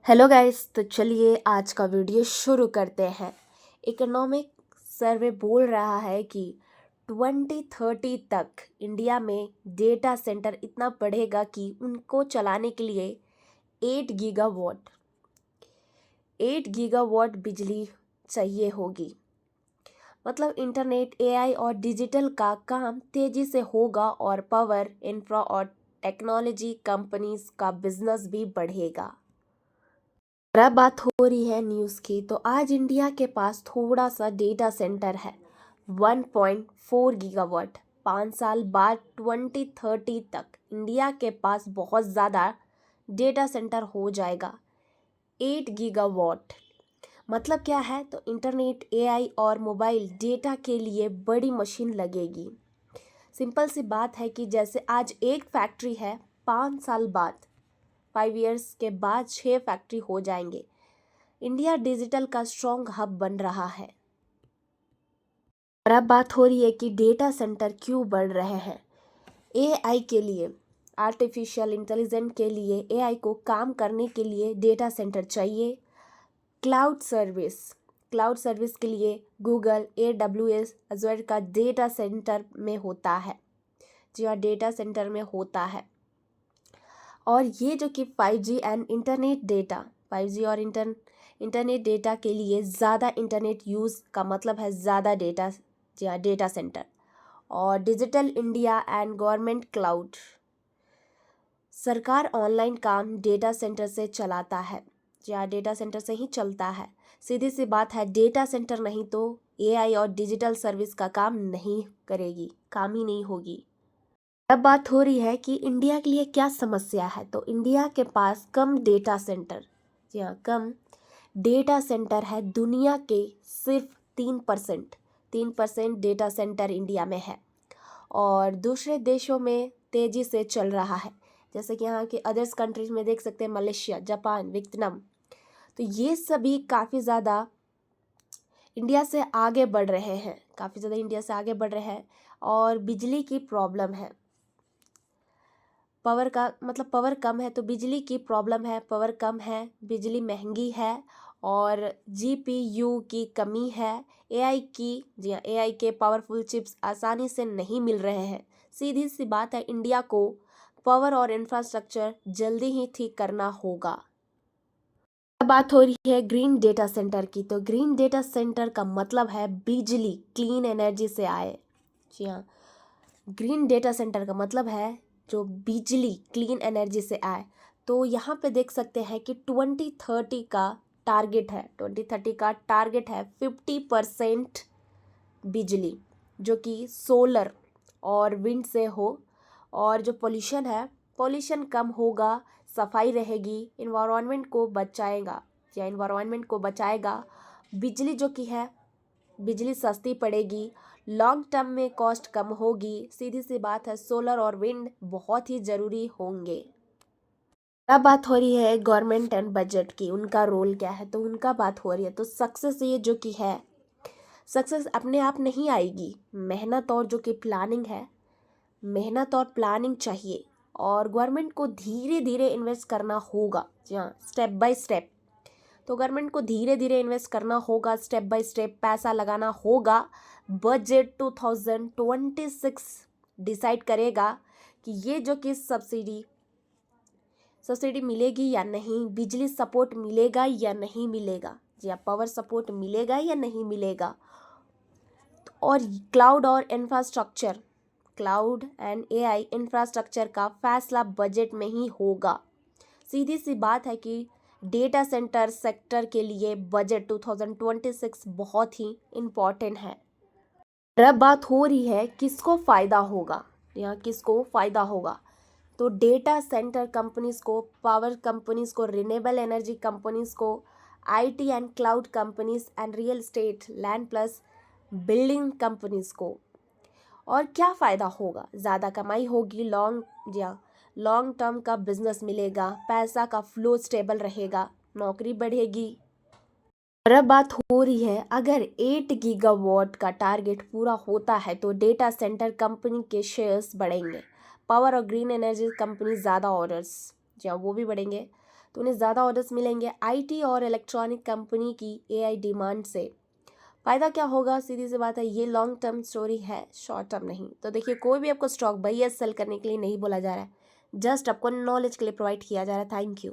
Hello guys, तो चलिए आज का वीडियो शुरू करते हैं। इकोनॉमिक सर्वे बोल रहा है कि 2030 तक इंडिया में डेटा सेंटर इतना बढ़ेगा कि उनको चलाने के लिए 8 गीगावाट बिजली चाहिए होगी। मतलब इंटरनेट, एआई और डिजिटल का काम तेजी से होगा और पावर, इंफ्रा और टेक्नोलॉजी कंपनीज का बिजनेस भी बढ़ेगा। अब बात हो रही है न्यूज़ की, तो आज इंडिया के पास थोड़ा सा डेटा सेंटर है 1.4 गीगावाट। 5 साल बाद 2030 तक इंडिया के पास बहुत ज़्यादा डेटा सेंटर हो जाएगा 8 गीगावाट। मतलब क्या है, तो इंटरनेट, एआई और मोबाइल डेटा के लिए बड़ी मशीन लगेगी। सिंपल सी बात है कि जैसे आज एक फैक्ट्री है, 5 साल बाद 5 इयर्स के बाद 6 फैक्ट्री हो जाएंगे। इंडिया डिजिटल का स्ट्रॉन्ग हब बन रहा है। और अब बात हो रही है कि डेटा सेंटर क्यों बढ़ रहे हैं। एआई के लिए, आर्टिफिशियल इंटेलिजेंस के लिए, एआई को काम करने के लिए डेटा सेंटर चाहिए। क्लाउड सर्विस के लिए गूगल, AWS, अज़ूर का डेटा सेंटर में होता है। जी हाँ, डेटा सेंटर में होता है। और ये जो कि 5G and internet data, 5G और इंटरनेट डेटा के लिए ज़्यादा इंटरनेट यूज़ का मतलब है ज़्यादा डेटा, जी हाँ, डेटा सेंटर। और digital India and government cloud, सरकार ऑनलाइन काम डेटा सेंटर से चलाता है। जी हाँ, डेटा सेंटर से ही चलता है। सीधी सी बात है, डेटा सेंटर नहीं तो एआई और डिजिटल सर्विस का काम नहीं करेगी, काम ही नहीं होगी। अब बात हो रही है कि इंडिया के लिए क्या समस्या है, तो इंडिया के पास कम डेटा सेंटर, जी हाँ, कम डेटा सेंटर है। दुनिया के सिर्फ 3% डेटा सेंटर इंडिया में है और दूसरे देशों में तेज़ी से चल रहा है। जैसे कि यहाँ के अदर्स कंट्रीज में देख सकते हैं, मलेशिया, जापान, वियतनाम, तो ये सभी काफ़ी ज़्यादा इंडिया से आगे बढ़ रहे हैं, काफ़ी ज़्यादा इंडिया से आगे बढ़ रहे हैं। और बिजली की प्रॉब्लम है, पावर कम है तो बिजली की प्रॉब्लम है, पावर कम है, बिजली महंगी है और जीपीयू की कमी है। एआई की, जी हाँ, एआई के पावरफुल चिप्स आसानी से नहीं मिल रहे हैं। सीधी सी बात है, इंडिया को पावर और इंफ्रास्ट्रक्चर जल्दी ही ठीक करना होगा। अब बात हो रही है ग्रीन डेटा सेंटर की, तो ग्रीन डेटा सेंटर का मतलब है बिजली क्लीन एनर्जी से आए। जी हाँ, ग्रीन डेटा सेंटर का मतलब है जो बिजली क्लीन एनर्जी से आए। तो यहाँ पे देख सकते हैं कि 2030 का टारगेट है, 2030 का टारगेट है 50% बिजली जो कि सोलर और विंड से हो। और जो पोल्यूशन है, पोल्यूशन कम होगा, सफाई रहेगी, इन्वायरमेंट को बचाएगा, या इन्वायरमेंट को बचाएगा। बिजली जो कि है, बिजली सस्ती पड़ेगी, लॉन्ग टर्म में कॉस्ट कम होगी। सीधी सी बात है, सोलर और विंड बहुत ही ज़रूरी होंगे। अब बात हो रही है गवर्नमेंट एंड बजट की, उनका रोल क्या है, तो उनका बात हो रही है। तो सक्सेस ये जो कि है, सक्सेस अपने आप नहीं आएगी, मेहनत और जो कि प्लानिंग है, मेहनत और प्लानिंग चाहिए। और गवर्नमेंट को धीरे धीरे इन्वेस्ट करना होगा, जी हाँ, स्टेप बाय स्टेप। तो गवर्नमेंट को धीरे धीरे इन्वेस्ट करना होगा, स्टेप बाय स्टेप पैसा लगाना होगा। बजट 2026 डिसाइड करेगा कि ये जो कि सब्सिडी मिलेगी या नहीं, बिजली सपोर्ट मिलेगा या नहीं मिलेगा, जी हाँ, पावर सपोर्ट मिलेगा या नहीं मिलेगा। और क्लाउड एंड एआई इंफ्रास्ट्रक्चर का फैसला बजट में ही होगा। सीधी सी बात है कि डेटा सेंटर सेक्टर के लिए बजट 2026 बहुत ही इम्पॉर्टेंट है। अब बात हो रही है किसको फ़ायदा होगा, यहाँ किसको फ़ायदा होगा, तो डेटा सेंटर कंपनीज को, पावर कंपनीज को, रिन्यूएबल एनर्जी कंपनीज को, IT and cloud companies and real estate, land plus building companies को। और क्या फ़ायदा होगा, ज़्यादा कमाई होगी, लॉन्ग टर्म का बिजनेस मिलेगा, पैसा का फ्लो स्टेबल रहेगा, नौकरी बढ़ेगी। और अब बात हो रही है, अगर 8 गीगावाट का टारगेट पूरा होता है तो डेटा सेंटर कंपनी के शेयर्स बढ़ेंगे, पावर और ग्रीन एनर्जी कंपनी ज़्यादा ऑर्डर्स, जी हाँ वो भी बढ़ेंगे, तो उन्हें ज़्यादा ऑर्डर्स मिलेंगे। आईटी और इलेक्ट्रॉनिक कंपनी की एआई डिमांड से फ़ायदा क्या होगा, सीधी सी बात है, ये लॉन्ग टर्म स्टोरी है, शॉर्ट टर्म नहीं। तो देखिए कोई भी आपको स्टॉक बाई या सेल करने के लिए नहीं बोला जा रहा है, जस्ट आपको नॉलेज के लिए प्रोवाइड किया जा रहा है। Thank you.